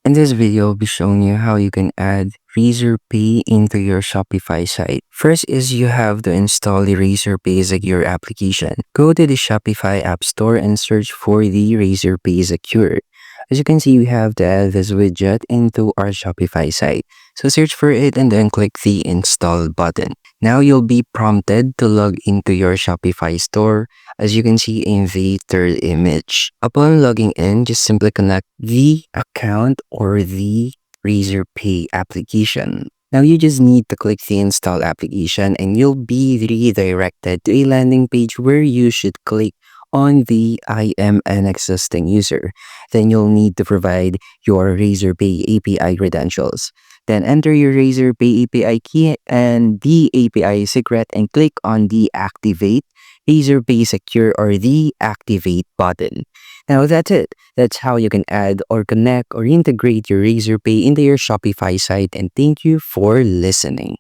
In this video, I'll be showing you how you can add Razorpay into your Shopify site. First is you have to install the Razorpay Secure application. Go to the Shopify App Store and search for the Razorpay Secure. As you can see, we have to add this widget into our Shopify site. So search for it and then click the install button. Now you'll be prompted to log into your Shopify store, as you can see in the third image. Upon logging in, just simply connect the account or the Razorpay application. Now you just need to click the install application and you'll be redirected to a landing page where you should click on the I am an existing user. Then you'll need to provide your Razorpay API credentials. Then enter your Razorpay API key and the API secret and click on the Activate Razorpay Secure or the Activate button. Now that's it. That's how you can add or connect or integrate your Razorpay into your Shopify site, and thank you for listening.